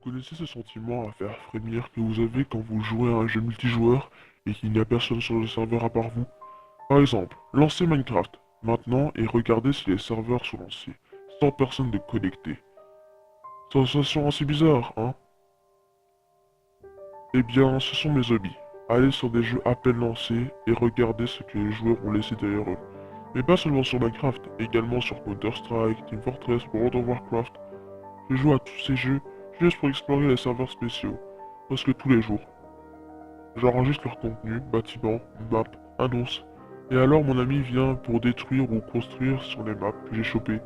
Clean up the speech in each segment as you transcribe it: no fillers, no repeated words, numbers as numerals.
connaissez ce sentiment à faire frémir que vous avez quand vous jouez à un jeu multijoueur et qu'il n'y a personne sur le serveur à part vous? Par exemple, lancez Minecraft maintenant et regardez si les serveurs sont lancés, sans personne de connecté. Sensation assez bizarre, hein? Eh bien, ce sont mes hobbies. Allez sur des jeux à peine lancés et regardez ce que les joueurs ont laissé derrière eux. Mais pas seulement sur Minecraft, également sur Counter-Strike, Team Fortress, World of Warcraft. Je joue à tous ces jeux juste pour explorer les serveurs spéciaux, presque tous les jours. J'enregistre leur contenu, bâtiments, maps, annonces, et alors mon ami vient pour détruire ou construire sur les maps que j'ai chopées.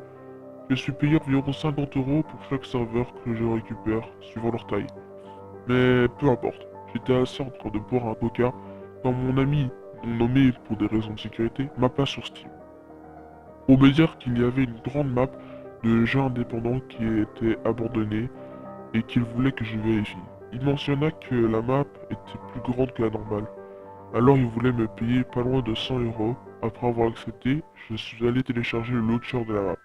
Je suis payé environ 50 € pour chaque serveur que je récupère, suivant leur taille. Mais peu importe, j'étais assis en train de boire un coca quand mon ami, non nommé pour des raisons de sécurité, m'appela sur Steam. Pour me dire qu'il y avait une grande map de jeux indépendants qui était abandonnée et qu'il voulait que je vérifie. Il mentionna que la map était plus grande que la normale. Alors il voulait me payer pas loin de 100 €. Après avoir accepté, je suis allé télécharger le launcher de la map.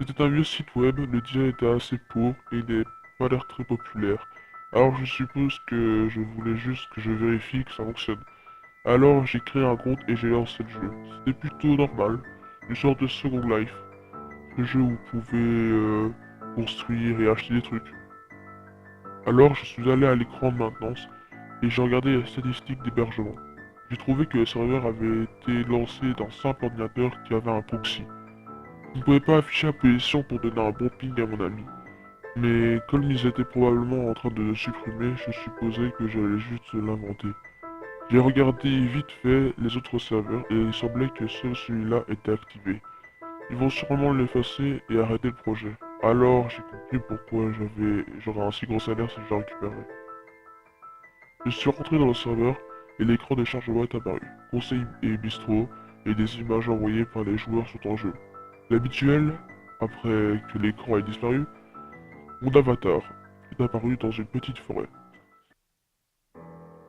C'était un vieux site web, le design était assez pauvre et il n'est pas l'air très populaire. Alors je suppose que je voulais juste que je vérifie que ça fonctionne. Alors j'ai créé un compte et j'ai lancé le jeu. C'était plutôt normal, une sorte de Second Life. Le jeu où vous pouvez construire et acheter des trucs. Alors je suis allé à l'écran de maintenance et j'ai regardé les statistiques d'hébergement. J'ai trouvé que le serveur avait été lancé d'un simple ordinateur qui avait un proxy. Je ne pouvais pas afficher la position pour donner un bon ping à mon ami. Mais comme ils étaient probablement en train de le supprimer, je supposais que j'allais juste l'inventer. J'ai regardé vite fait les autres serveurs et il semblait que seul celui-là était activé. Ils vont sûrement l'effacer et arrêter le projet. Alors j'ai compris pourquoi j'aurais un si gros salaire si je le récupérais. Je suis rentré dans le serveur et l'écran de chargement est apparu. Conseil et bistrot et des images envoyées par les joueurs sont en jeu. L'habituel, après que l'écran ait disparu, mon avatar est apparu dans une petite forêt.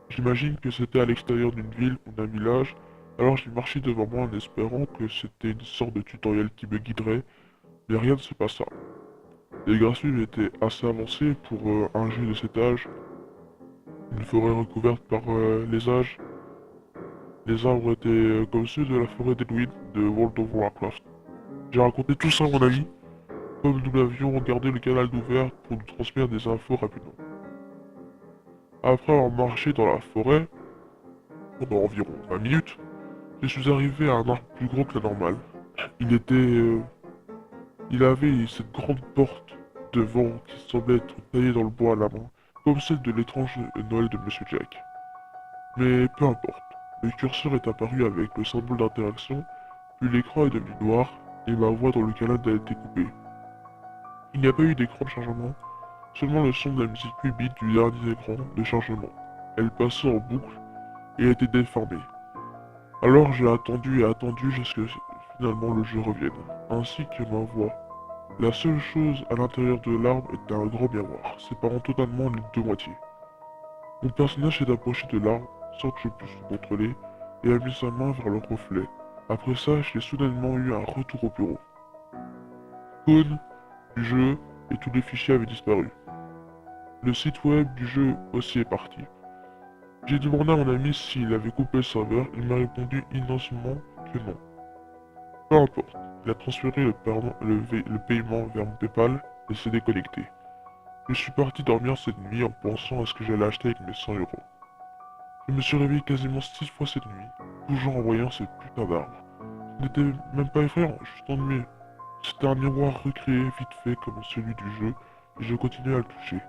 J'imagine que c'était à l'extérieur d'une ville ou d'un village, alors j'ai marché devant moi en espérant que c'était une sorte de tutoriel qui me guiderait, mais rien ne se passa. Les graphismes étaient assez avancés pour un jeu de cet âge, une forêt recouverte par les âges. Les arbres étaient comme ceux de la forêt d'Edwin de World of Warcraft. J'ai raconté tout ça à mon ami, comme nous l'avions regardé le canal d'ouvert pour nous transmettre des infos rapidement. Après avoir marché dans la forêt, pendant environ 20 minutes, je suis arrivé à un arbre plus gros que la normale. Il avait cette grande porte devant qui semblait être taillée dans le bois à la main, comme celle de l'étrange Noël de Monsieur Jack. Mais peu importe, le curseur est apparu avec le symbole d'interaction, puis l'écran est devenu noir et ma voix dans le canal a été coupée. Il n'y a pas eu d'écran de chargement, seulement le son de la musique 8 bits du dernier écran de chargement. Elle passait en boucle et était déformée. Alors j'ai attendu et attendu jusqu'à ce que finalement le jeu revienne, ainsi que ma voix. La seule chose à l'intérieur de l'arbre était un grand miroir, séparant totalement les deux moitiés. Mon personnage s'est approché de l'arbre sans que je puisse le contrôler et a mis sa main vers le reflet. Après ça, j'ai soudainement eu un retour au bureau. Code du jeu et tous les fichiers avaient disparu. Le site web du jeu aussi est parti. J'ai demandé à mon ami s'il avait coupé le serveur, il m'a répondu innocemment que non. Peu importe, il a transféré le paiement vers mon PayPal et s'est déconnecté. Je suis parti dormir cette nuit en pensant à ce que j'allais acheter avec mes 100 €. Je me suis réveillé quasiment 6 fois cette nuit, toujours en voyant ce putain d'arbre. Ce n'était même pas effrayant, juste ennuyé. C'était un miroir recréé vite fait comme celui du jeu et je continuais à le toucher.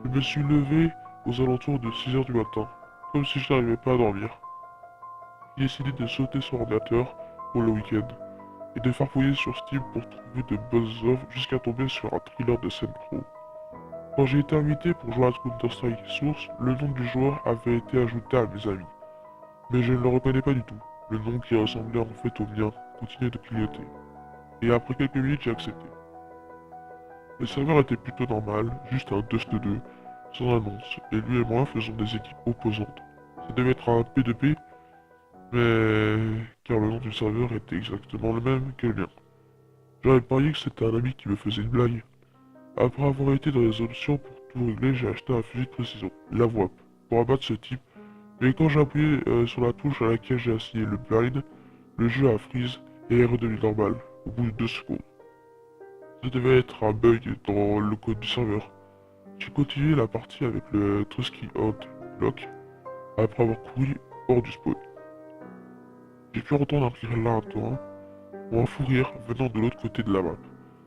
Je me suis levé aux alentours de 6 heures du matin, comme si je n'arrivais pas à dormir. J'ai décidé de sauter sur l'ordinateur pour le week-end et de farfouiller sur Steam pour trouver de bonnes offres jusqu'à tomber sur un thriller de scène pro. Quand j'ai été invité pour jouer à Counter-Strike Source, le nom du joueur avait été ajouté à mes amis. Mais je ne le reconnais pas du tout. Le nom qui ressemblait en fait au mien continuait de clignoter. Et après quelques minutes, j'ai accepté. Le serveur était plutôt normal, juste un Dust 2, sans annonce, et lui et moi faisons des équipes opposantes. Ça devait être un P2P, mais car le nom du serveur était exactement le même que le mien. J'aurais parié que c'était un ami qui me faisait une blague. Après avoir été dans les options pour tout régler, j'ai acheté un fusil de précision, la WAP, pour abattre ce type. Mais quand j'ai appuyé sur la touche à laquelle j'ai assigné le blind, le jeu a freeze et est redevenu normal, au bout de 2 secondes. Ça devait être un bug dans le code du serveur. J'ai continué la partie avec le Trusky Hunt Block après avoir couru hors du spawn. J'ai pu entendre un rire lointain ou un fou rire venant de l'autre côté de la map.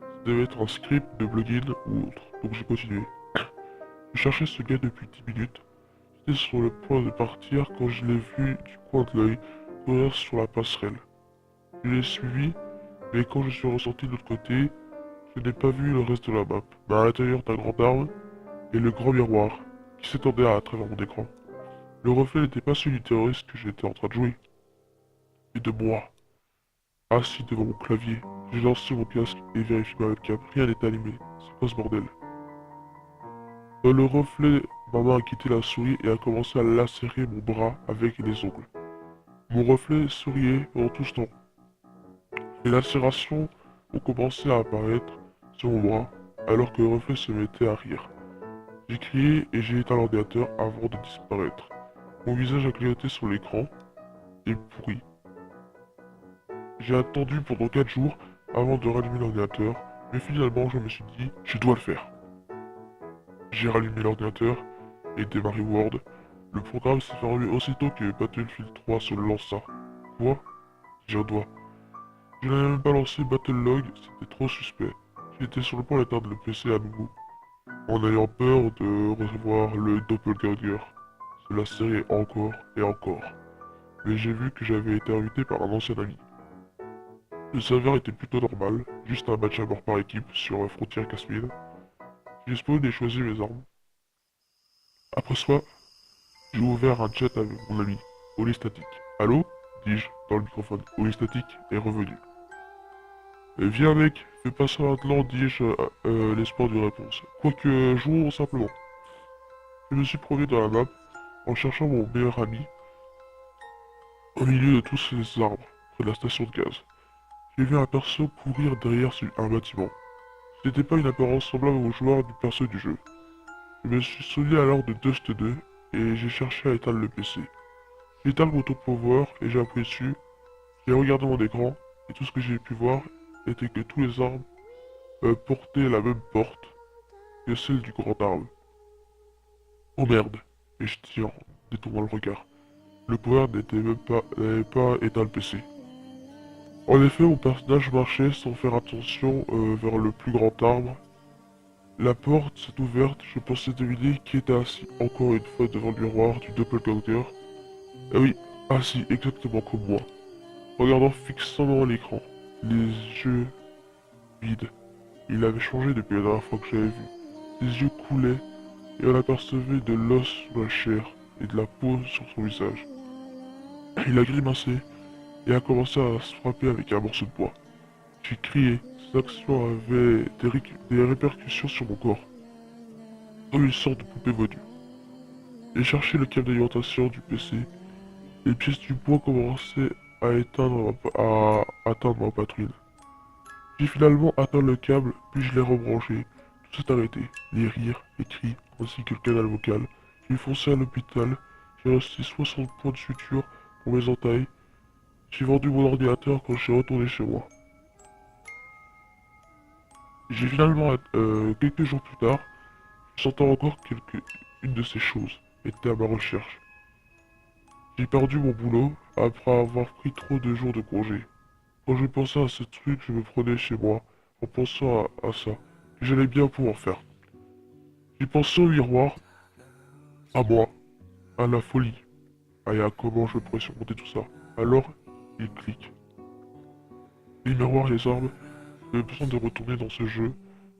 Ça devait être un script de plugin ou autre, donc j'ai continué. Je cherchais ce gars depuis 10 minutes. J'étais sur le point de partir quand je l'ai vu du coin de l'œil courir sur la passerelle. Je l'ai suivi, mais quand je suis ressorti de l'autre côté, je n'ai pas vu le reste de la map, mais à l'intérieur d'un grand arbre et le grand miroir qui s'étendait à travers mon écran. Le reflet n'était pas celui du terroriste que j'étais en train de jouer, mais de moi. Assis devant mon clavier, j'ai lancé mon casque et vérifié ma webcam. Rien n'était allumé. C'est quoi ce bordel? Dans le reflet, ma main a quitté la souris et a commencé à lacérer mon bras avec les ongles. Mon reflet souriait pendant tout ce temps. Les lacérations ont commencé à apparaître sur mon bras alors que le reflet se mettait à rire. J'ai crié et j'ai éteint l'ordinateur avant de disparaître. Mon visage a clignoté sur l'écran et pourri. J'ai attendu pendant 4 jours avant de rallumer l'ordinateur, mais finalement je me suis dit, je dois le faire. J'ai rallumé l'ordinateur et démarré Word. Le programme s'est fermé aussitôt que Battlefield 3 se lança. Quoi? J'y dois. Je n'avais même pas lancé Battlelog, c'était trop suspect. J'étais sur le point d'éteindre le PC à nouveau, en ayant peur de recevoir le doppelganger. Cela serrait encore et encore. Mais j'ai vu que j'avais été invité par un ancien ami. Le serveur était plutôt normal, juste un match à mort par équipe sur la frontière Caspienne. J'ai spawn et choisi mes armes. Après soi, j'ai ouvert un chat avec mon ami, Oli Statique. Allô? Dis-je dans le microphone. Oli Statique est revenu. Viens mec, fais pas ça maintenant, dis-je l'espoir d'une réponse. Quoique, jouons simplement. Je me suis promené dans la map en cherchant mon meilleur ami au milieu de tous ces arbres, près de la station de gaz. J'ai vu un perso courir derrière un bâtiment. Ce n'était pas une apparence semblable au joueur du perso du jeu. Je me suis souvenu alors de Dust 2 et j'ai cherché à éteindre le PC. J'ai éteint le bouton power et j'ai appuyé dessus. J'ai regardé mon écran et tout ce que j'ai pu voir était que tous les arbres portaient la même porte que celle du grand arbre. Oh merde! Et je tire en détournant le regard. Le power n'avait pas éteint le PC. En effet, mon personnage marchait sans faire attention vers le plus grand arbre. La porte s'est ouverte, je pensais deviner qui était assis encore une fois devant le miroir du doppelganger. Ah oui, assis exactement comme moi, regardant fixement l'écran, les yeux vides. Il avait changé depuis la dernière fois que j'avais vu. Ses yeux coulaient et on apercevait de l'os sous la chair et de la peau sur son visage. Il a grimacé et a commencé à se frapper avec un morceau de bois. J'ai crié, cette action avait des répercussions sur mon corps, comme une sorte de poupée vaudou. J'ai cherché le câble d'alimentation du PC. Les pièces du bois commençaient à atteindre ma poitrine. J'ai finalement atteint le câble, puis je l'ai rebranché. Tout s'est arrêté. Les rires, les cris, ainsi que le canal vocal. J'ai foncé à l'hôpital. J'ai reçu 60 points de suture pour mes entailles. J'ai vendu mon ordinateur quand je suis retourné chez moi. J'ai finalement, quelques jours plus tard, je sentais encore une de ces choses était à ma recherche. J'ai perdu mon boulot après avoir pris trop de jours de congé. Quand je pensais à ce truc, je me prenais chez moi en pensant à ça, que j'allais bien pouvoir faire. J'ai pensé au miroir, à moi, à la folie, et à comment je pourrais surmonter tout ça. Alors, il clique. Les miroirs, les armes, j'avais besoin de retourner dans ce jeu,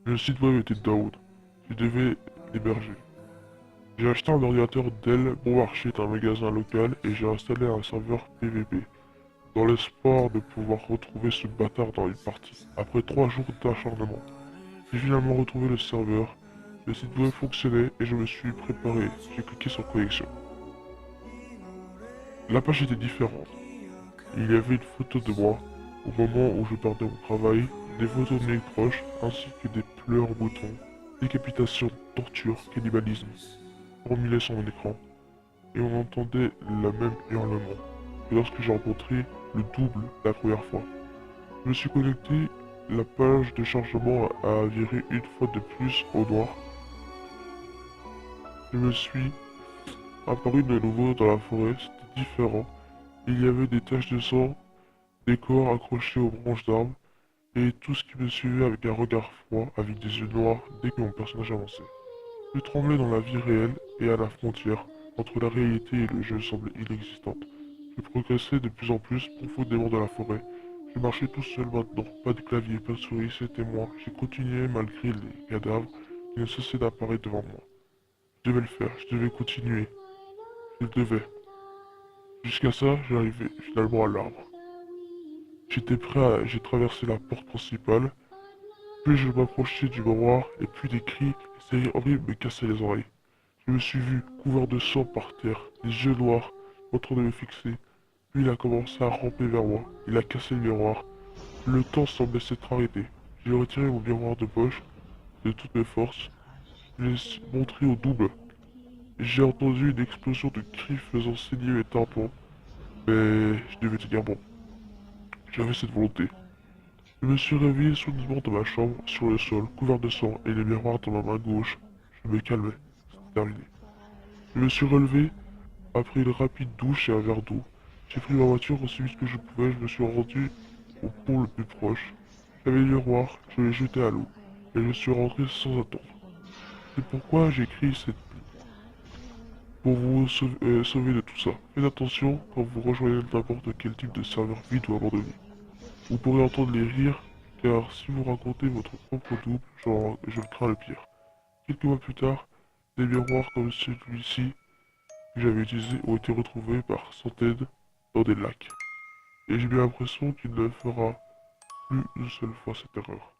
mais le site web était down. Je devais l'héberger. J'ai acheté un ordinateur Dell bon marché d'un magasin local et j'ai installé un serveur PvP, dans l'espoir de pouvoir retrouver ce bâtard dans une partie. Après 3 jours d'acharnement, j'ai finalement retrouvé le serveur, le site web fonctionnait et je me suis préparé. J'ai cliqué sur connexion. La page était différente. Il y avait une photo de moi, au moment où je perdais mon travail, des photos de mes proches, ainsi que des pleurs boutons Décapitation, torture, cannibalisme, formulait sur mon écran, et on entendait la même hurlement que lorsque j'ai rencontré le double la première fois. Je me suis connecté, la page de chargement a viré une fois de plus au noir. Je me suis apparu de nouveau dans la forêt, c'était différent. Il y avait des taches de sang, des corps accrochés aux branches d'arbres, et tout ce qui me suivait avec un regard froid, avec des yeux noirs dès que mon personnage avançait. Je tremblais dans la vie réelle et à la frontière entre la réalité et le jeu semblait inexistante. Je progressais de plus en plus profondément dans la forêt. Je marchais tout seul maintenant, pas de clavier, pas de souris, c'était moi. J'ai continué malgré les cadavres qui ne cessaient d'apparaître devant moi. Je devais le faire, je devais continuer, je le devais. Jusqu'à ça, j'arrivais finalement à l'arbre. J'ai traversé la porte principale, plus je m'approchais du miroir, et puis des cris et des rires horribles me cassaient les oreilles. Je me suis vu, couvert de sang par terre, les yeux noirs, en train de me fixer. Puis il a commencé à ramper vers moi. Il a cassé le miroir. Le temps semblait s'être arrêté. J'ai retiré mon miroir de poche de toutes mes forces. Je l'ai montré au double. J'ai entendu une explosion de cris faisant saigner mes tympans. Mais je devais tenir bon. J'avais cette volonté. Je me suis réveillé soudainement dans ma chambre, sur le sol, couvert de sang et les miroirs dans ma main gauche. Je me calmais. C'était terminé. Je me suis relevé, après une rapide douche et un verre d'eau. J'ai pris ma voiture aussi vite que je pouvais, je me suis rendu au pont le plus proche. J'avais le miroir, je l'ai jeté à l'eau, et je suis rentré sans attendre. C'est pourquoi j'ai écrit cette pour vous sauver de tout ça. Faites attention quand vous rejoignez n'importe quel type de serveur vide ou abandonné. Vous pourrez entendre les rires, car si vous racontez votre propre double, je le crains le pire. Quelques mois plus tard, des miroirs comme celui-ci que j'avais utilisés ont été retrouvés par centaines dans des lacs. Et j'ai bien l'impression qu'il ne fera plus une seule fois cette erreur.